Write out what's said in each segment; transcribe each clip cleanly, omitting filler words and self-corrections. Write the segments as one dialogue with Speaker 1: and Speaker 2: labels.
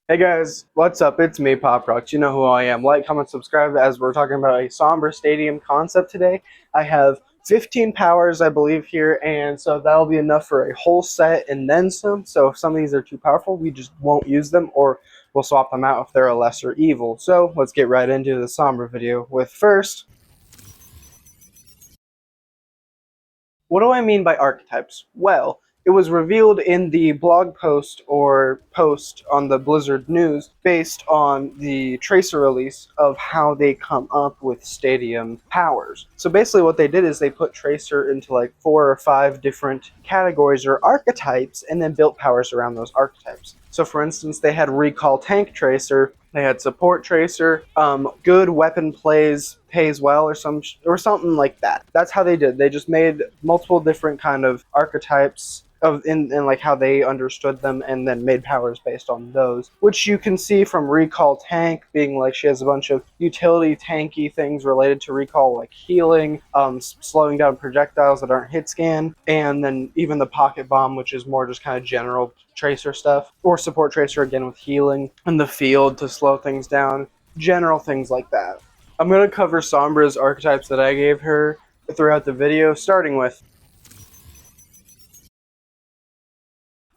Speaker 1: Hey guys, what's up? It's me, Pop Rocks. You know who I am. Like, comment, subscribe as we're talking about a Sombra Stadium concept today. I have 15 powers, I believe, here, and so that'll be enough for a whole set and then some. So if some of these are too powerful, we just won't use them, or we'll swap them out if they're a lesser evil. So let's get right into the Sombra video with first. What do I mean by archetypes? Well, it was revealed in the blog post or post on the Blizzard news based on the Tracer release of how they come up with Stadium powers. So basically what they did is they put Tracer into like 4 or 5 different categories or archetypes and then built powers around those archetypes. So for instance, they had Recall Tank Tracer, they had Support Tracer, good weapon pays well, or something like that. That's how they did. They just made multiple different kind of archetypes of in like how they understood them, and then made powers based on those, which you can see from Recall Tank being like she has a bunch of utility tanky things related to recall, like healing, slowing down projectiles that aren't hit scan, and then even the Pocket Bomb, which is more just kind of general Tracer stuff, or Support Tracer again with healing, and the field to slow things down, general things like that. I'm going to cover Sombra's archetypes that I gave her throughout the video, starting with...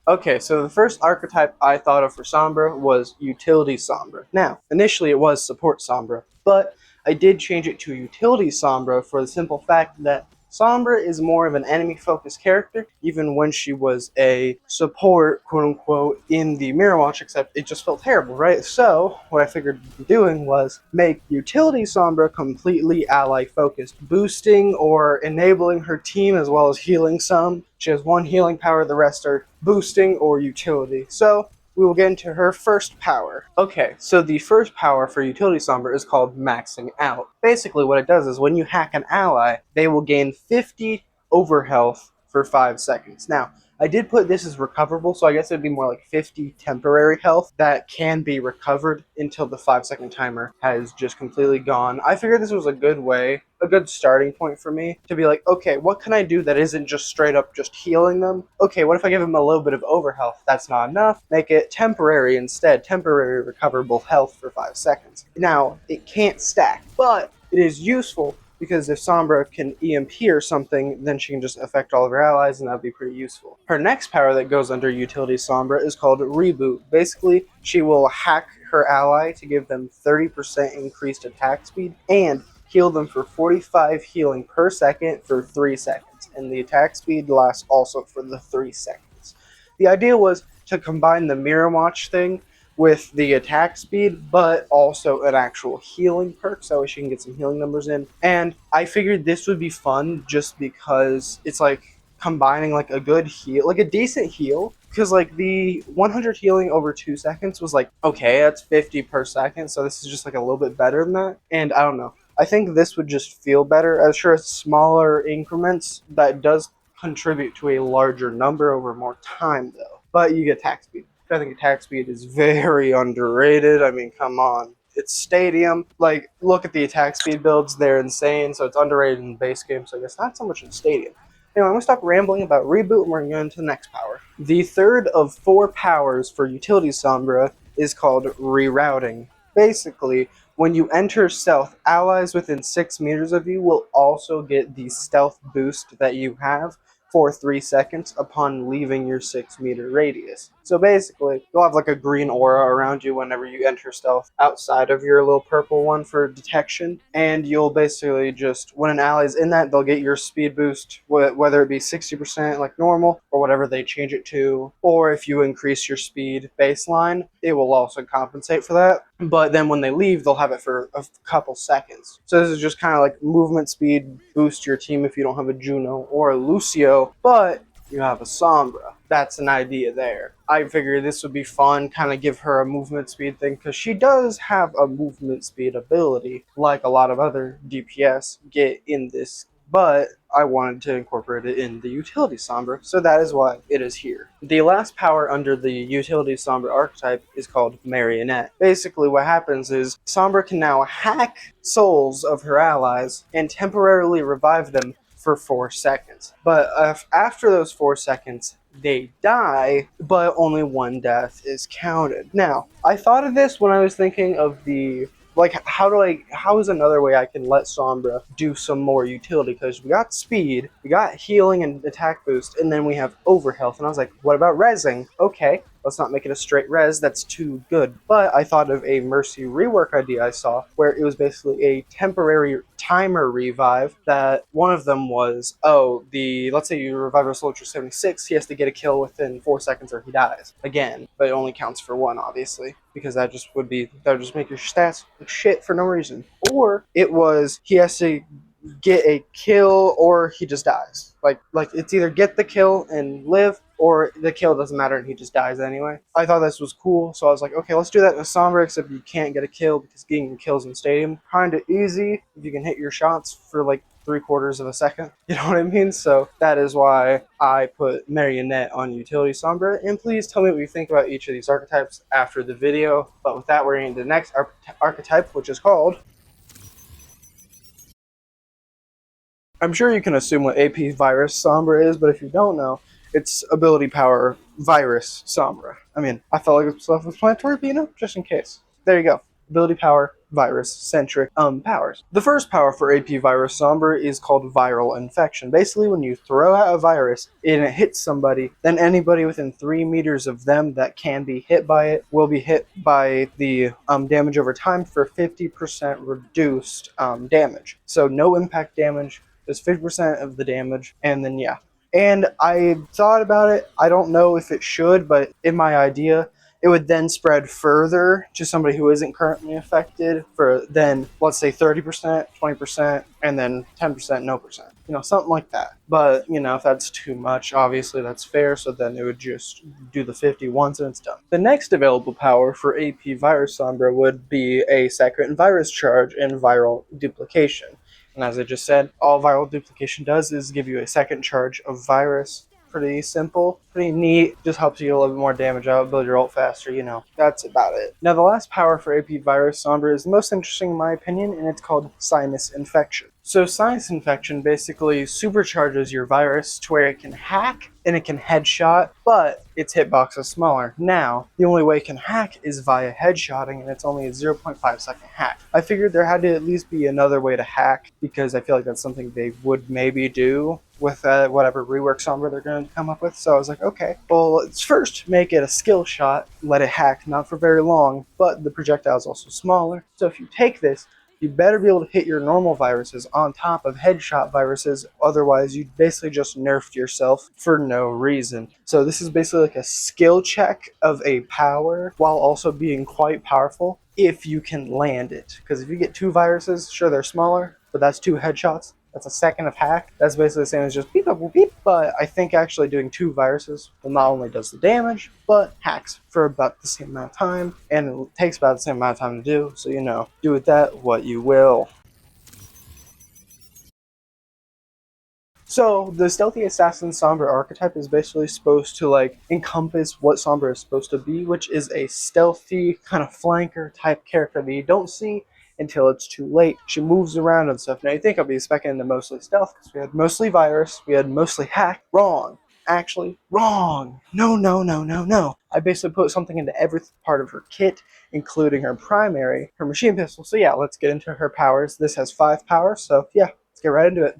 Speaker 1: Okay, so the first archetype I thought of for Sombra was Utility Sombra. Now, initially it was Support Sombra, but I did change it to Utility Sombra for the simple fact that Sombra is more of an enemy-focused character, even when she was a support, quote-unquote, in the Mirror Watch, except it just felt terrible, right? So, what I figured doing was make Utility Sombra completely ally-focused, boosting or enabling her team as well as healing some. She has one healing power, the rest are boosting or utility. So, we will get into her first power. Okay, so the first power for Utility Sombra is called Maxing Out. Basically what it does is when you hack an ally, they will gain 50 overhealth for 5 seconds. Now, I did put this as recoverable, so I guess it'd be more like 50 temporary health that can be recovered until the 5-second timer has just completely gone. I figured this was a good way, a good starting point for me to be like, okay, what can I do that isn't just straight up just healing them? Okay, what if I give them a little bit of overhealth? That's not enough. Make it temporary instead, temporary recoverable health for 5 seconds. Now, it can't stack, but it is useful because if Sombra can EMP or something, then she can just affect all of her allies, and that would be pretty useful. Her next power that goes under Utility Sombra is called Reboot. Basically, she will hack her ally to give them 30% increased attack speed and heal them for 45 healing per second for 3 seconds, and the attack speed lasts also for the 3 seconds. The idea was to combine the Mirror Watch thing with the attack speed, but also an actual healing perk, so she can get some healing numbers in. And I figured this would be fun just because it's like combining like a good heal, like a decent heal, because like the 100 healing over 2 seconds was like, okay, that's 50 per second, so this is just like a little bit better than that. And I don't know, I think this would just feel better. I'm sure it's smaller increments that does contribute to a larger number over more time though, but you get attack speed. I think attack speed is very underrated. I mean, come on. It's Stadium. Like, look at the attack speed builds. They're insane, so it's underrated in the base game, so I guess not so much in Stadium. Anyway, I'm going to stop rambling about Reboot, and we're going to go into the next power. The third of 4 powers for Utility Sombra is called Rerouting. Basically, when you enter stealth, allies within 6 meters of you will also get the stealth boost that you have for 3 seconds upon leaving your 6-meter radius. So basically, you'll have like a green aura around you whenever you enter stealth outside of your little purple one for detection, and you'll basically just, when an ally's in that, they'll get your speed boost, whether it be 60% like normal, or whatever they change it to, or if you increase your speed baseline, it will also compensate for that. But then when they leave, they'll have it for a couple seconds. So this is just kind of like movement speed boost your team if you don't have a Juno or a Lucio, but you have a Sombra. That's an idea there. I figured this would be fun, kind of give her a movement speed thing, because she does have a movement speed ability, like a lot of other DPS get in this, but I wanted to incorporate it in the Utility Sombra, so that is why it is here. The last power under the Utility Sombra archetype is called Marionette. Basically what happens is Sombra can now hack souls of her allies and temporarily revive them for 4 seconds. But after those 4 seconds, they die, but only one death is counted. Now, I thought of this when I was thinking of the like how is another way I can let Sombra do some more utility, because we got speed, we got healing and attack boost, and then we have overhealth. And I was like, what about rezzing? Okay, let's not make it a straight res, that's too good. But I thought of a Mercy rework idea I saw where it was basically a temporary timer revive. That one of them was, let's say you revive a soldier 76, he has to get a kill within 4 seconds or he dies again, but it only counts for one, obviously, because that would just make your stats like shit for no reason. Or it was he has to get a kill or he just dies. Like it's either get the kill and live, or the kill doesn't matter and he just dies anyway. I thought this was cool, so I was like, okay, let's do that in a Sombra, except you can't get a kill because getting kills in Stadium kinda easy if you can hit your shots for like 3/4 of a second. You know what I mean? So that is why I put Marionette on Utility Sombra. And please tell me what you think about each of these archetypes after the video. But with that, we're into the next archetype, which is called... I'm sure you can assume what AP Virus Sombra is, but if you don't know, it's Ability Power Virus Sombra. I mean, I felt like it's self-explanatory, but just in case. There you go. Ability Power Virus-centric powers. The first power for AP Virus Sombra is called Viral Infection. Basically, when you throw out a virus and it hits somebody, then anybody within 3 meters of them that can be hit by it will be hit by the damage over time for 50% reduced damage. So no impact damage, just 50% of the damage, and then yeah. And I thought about it. I don't know if it should, but in my idea, it would then spread further to somebody who isn't currently affected for then, let's say 30%, 20%, and then 10%, no percent. Something like that. But, if that's too much, obviously that's fair, so then it would just do the 50 once and it's done. The next available power for AP Virus Sombra would be a second virus charge and viral duplication. And as I just said, all viral duplication does is give you a second charge of virus. Pretty simple, pretty neat, just helps you get a little bit more damage out, build your ult faster, that's about it. Now the last power for AP Virus Sombra is the most interesting in my opinion, and it's called Sinus Infection. So Sinus Infection basically supercharges your virus to where it can hack and it can headshot, but its hitbox is smaller. Now, the only way it can hack is via headshotting, and it's only a 0.5 second hack. I figured there had to at least be another way to hack, because I feel like that's something they would maybe do with whatever rework Sombra they're going to come up with. So I was like, okay, well, let's first make it a skill shot, let it hack, not for very long, but the projectile is also smaller. So if you take this, you better be able to hit your normal viruses on top of headshot viruses, otherwise you basically just nerfed yourself for no reason. So this is basically like a skill check of a power, while also being quite powerful if you can land it. Because if you get 2 viruses, sure they're smaller, but that's 2 headshots. That's a second of hack. That's basically the same as just beep, beep, beep. But I think actually doing 2 viruses will not only does the damage, but hacks for about the same amount of time. And it takes about the same amount of time to do. So, do with that what you will. So the Stealthy Assassin Sombra archetype is basically supposed to encompass what Sombra is supposed to be, which is a stealthy kind of flanker type character that you don't see until it's too late. She moves around and stuff. Now you think I'll be expecting the mostly stealth, because we had mostly virus, we had mostly hack. Wrong. Actually, wrong. No. I basically put something into every part of her kit, including her primary, her machine pistol. So yeah, let's get into her powers. This has 5 powers, so yeah, let's get right into it.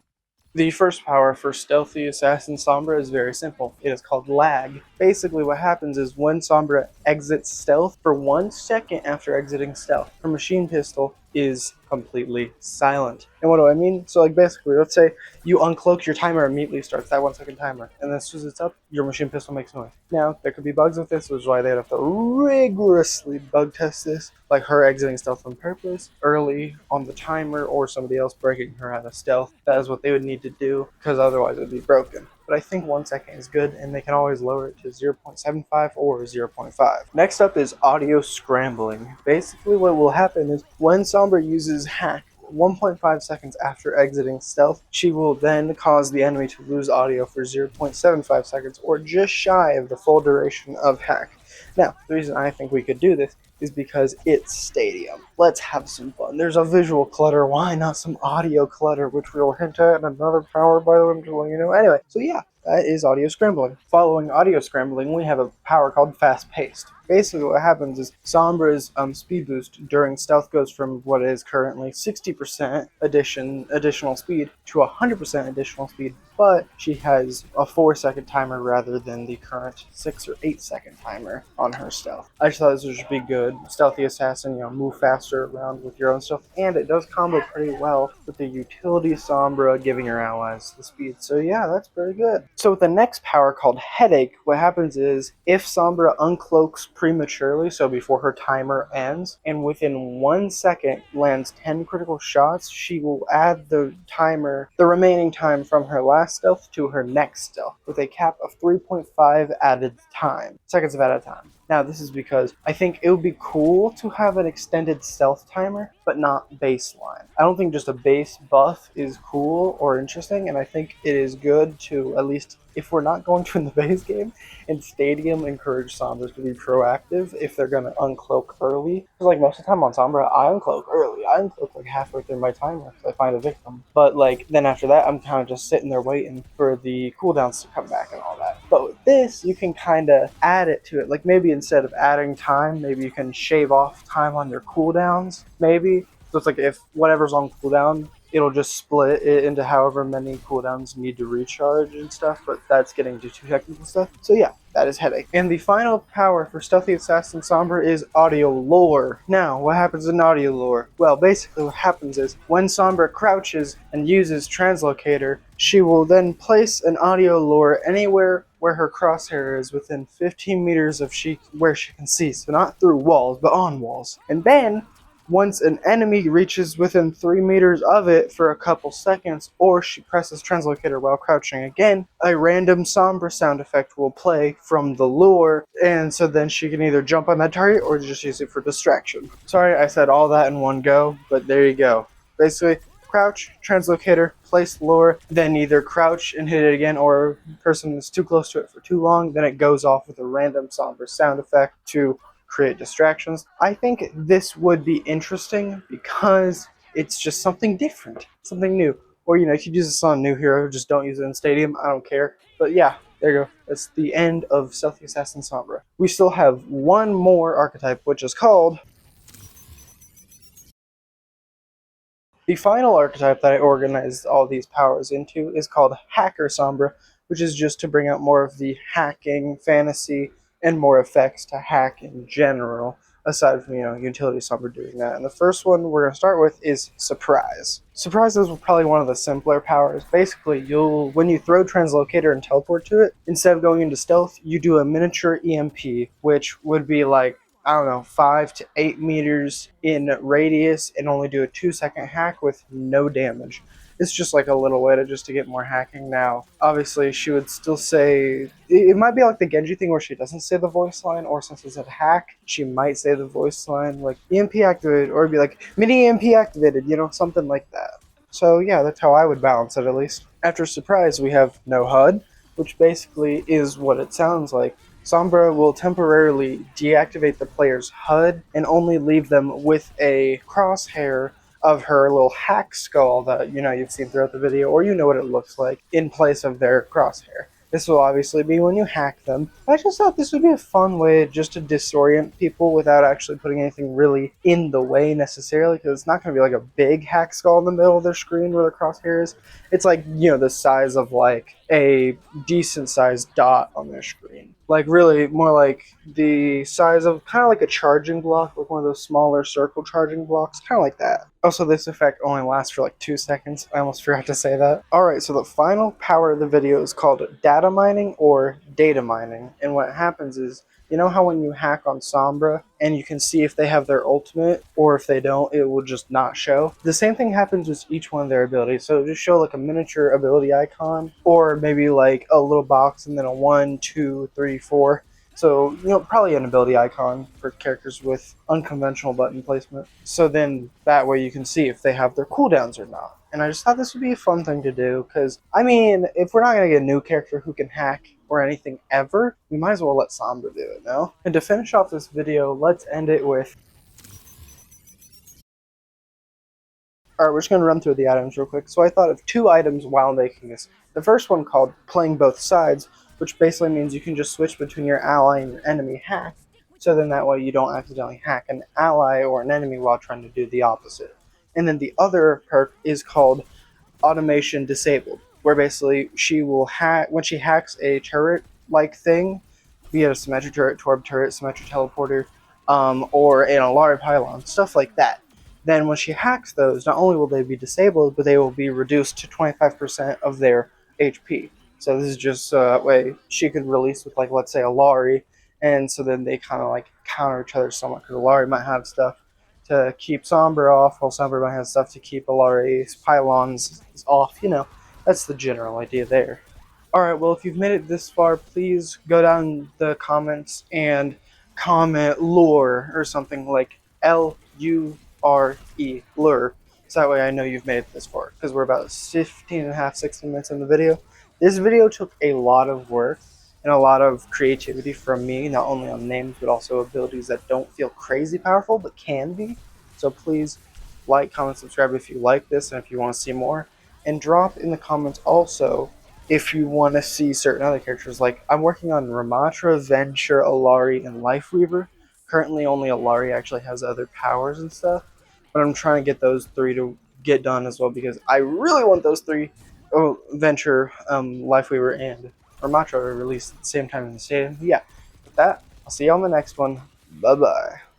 Speaker 1: The first power for Stealthy Assassin Sombra is very simple. It is called Lag. Basically what happens is when Sombra exits stealth, for 1 second after exiting stealth, her machine pistol is completely silent. And what do I mean? So basically, let's say you uncloak, your timer immediately starts, that 1 second timer, and as soon as it's up, your machine pistol makes noise. Now, there could be bugs with this, which is why they'd have to rigorously bug test this, like her exiting stealth on purpose, early on the timer, or somebody else breaking her out of stealth. That is what they would need to do, because otherwise it would be broken. But I think 1 second is good, and they can always lower it to 0.75 or 0.5. Next up is audio scrambling. Basically what will happen is when Sombra uses hack 1.5 seconds after exiting stealth, she will then cause the enemy to lose audio for 0.75 seconds, or just shy of the full duration of hack. Now, the reason I think we could do this is because it's Stadium. Let's have some fun. There's a visual clutter. Why not some audio clutter, which we'll hint at in another power, by the way, I'm just letting you know. Anyway, so yeah, that is audio scrambling. Following audio scrambling, we have a power called Fast Paced. Basically, what happens is Sombra's speed boost during stealth goes from what is currently 60% additional speed to 100% additional speed, but she has a 4-second timer rather than the current 6 or 8-second timer on her stealth. I just thought this would just be good. Stealthy Assassin, move faster around with your own stuff, and it does combo pretty well with the utility Sombra giving your allies the speed. So yeah, that's pretty good. So with the next power called Headache, what happens is if Sombra uncloaks prematurely, so before her timer ends, and within 1 second lands 10 critical shots, she will add the remaining time from her last stealth to her next stealth, with a cap of 3.5 seconds of added time. Now, this is because I think it would be cool to have an extended stealth timer, but not baseline. I don't think just a base buff is cool or interesting, and I think it is good to, at least if we're not going to in the base game, in Stadium, encourage Sombras to be proactive if they're going to uncloak early. Because like most of the time on Sombra, I uncloak early. I uncloak like halfway through my timer if I find a victim. But like then after that, I'm kind of just sitting there waiting for the cooldowns to come back and all that. But with this, you can kind of add it to it. Like maybe instead of adding time, maybe you can shave off time on your cooldowns, maybe. So it's like if whatever's on cooldown, it'll just split it into however many cooldowns need to recharge and stuff, but that's getting to too technical stuff. So yeah, that is Headache. And the final power for Stealthy Assassin Sombra is Audio Lure. Now, what happens in Audio Lure? Well, basically what happens is when Sombra crouches and uses Translocator, she will then place an Audio Lure anywhere where her crosshair is within 15 meters of where she can see. So not through walls, but on walls. And then once an enemy reaches within 3 meters of it for a couple seconds, or she presses Translocator while crouching again, a random Sombra sound effect will play from the lure, and so then she can either jump on that target or just use it for distraction. Sorry I said all that in one go, but there you go. Basically, crouch, Translocator, place lure, then either crouch and hit it again, or the person is too close to it for too long, then it goes off with a random Sombra sound effect to create distractions. I think this would be interesting because it's just something different, something new. Or, you could use this on a new hero, just don't use it in Stadium, I don't care. But yeah, there you go. That's the end of Stealthy Assassin Sombra. We still have one more archetype, which is called... The final archetype that I organized all these powers into is called Hacker Sombra, which is just to bring out more of the hacking fantasy and more effects to hack in general, aside from, Utility Sombra doing that. And the first one we're going to start with is Surprise. Surprise is probably one of the simpler powers. Basically, when you throw Translocator and teleport to it, instead of going into stealth, you do a miniature EMP, which would be like, I don't know, 5 to 8 meters in radius and only do a 2-second hack with no damage. It's just like a little way to get more hacking. Now, obviously, she would still say... It might be like the Genji thing where she doesn't say the voice line, or since it's a hack, she might say the voice line, like EMP activated, or it'd be like mini EMP activated, something like that. So yeah, that's how I would balance it at least. After Surprise, we have No HUD, which basically is what it sounds like. Sombra will temporarily deactivate the player's HUD and only leave them with a crosshair of her little hack skull that you've seen throughout the video, or what it looks like, in place of their crosshair. This will obviously be when you hack them. I just thought this would be a fun way just to disorient people without actually putting anything really in the way necessarily, because it's not going to be like a big hack skull in the middle of their screen where the crosshair is. It's like, the size of like a decent sized dot on their screen. Like really more like the size of kind of like a charging block, like one of those smaller circle charging blocks, kind of like that. Also, this effect only lasts for like 2 seconds. I almost forgot to say that. Alright, so the final power of the video is called data mining or data mining. And what happens is, how when you hack on Sombra and you can see if they have their ultimate, or if they don't, it will just not show. The same thing happens with each one of their abilities. So it'll just show like a miniature ability icon, or maybe like a little box and then a 1, 2, 3, 4. So, probably an ability icon for characters with unconventional button placement. So then that way you can see if they have their cooldowns or not. And I just thought this would be a fun thing to do, because, if we're not going to get a new character who can hack, or anything ever, we might as well let Sombra do it, no? And to finish off this video, let's end it with... Alright, we're just going to run through the items real quick. So I thought of 2 items while making this. The first one called Playing Both Sides, which basically means you can just switch between your ally and your enemy hack, so then that way you don't accidentally hack an ally or an enemy while trying to do the opposite. And then the other perk is called Automation Disabled, where basically she will hack, when she hacks a turret-like thing, be it a symmetric turret, torb turret, symmetric teleporter, or an Alari pylon, stuff like that. Then when she hacks those, not only will they be disabled, but they will be reduced to 25% of their HP. So this is just that way she could release with, like, let's say, Alari, and so then they kind of like counter each other somewhat, because Alari might have stuff to keep Sombra off, while Sombra might have stuff to keep Alari's pylons off. You know, that's the general idea there. Alright, well, if you've made it this far, please go down in the comments and comment lure or something like L-U-R-E, lure. So that way I know you've made it this far, because we're about 15 and a half, 16 minutes in the video. This video took a lot of work and a lot of creativity from me, not only on names, but also abilities that don't feel crazy powerful, but can be. So please like, comment, subscribe if you like this and if you want to see more. And drop in the comments also if you want to see certain other characters. Like, I'm working on Ramatra, Venture, Alari, and Lifeweaver. Currently only Alari actually has other powers and stuff, but I'm trying to get those 3 to get done as well, because I really want those 3, Venture, Lifeweaver, and Ramatra, are released at the same time in the stadium. Yeah, with that, I'll see you on the next one. Bye-bye.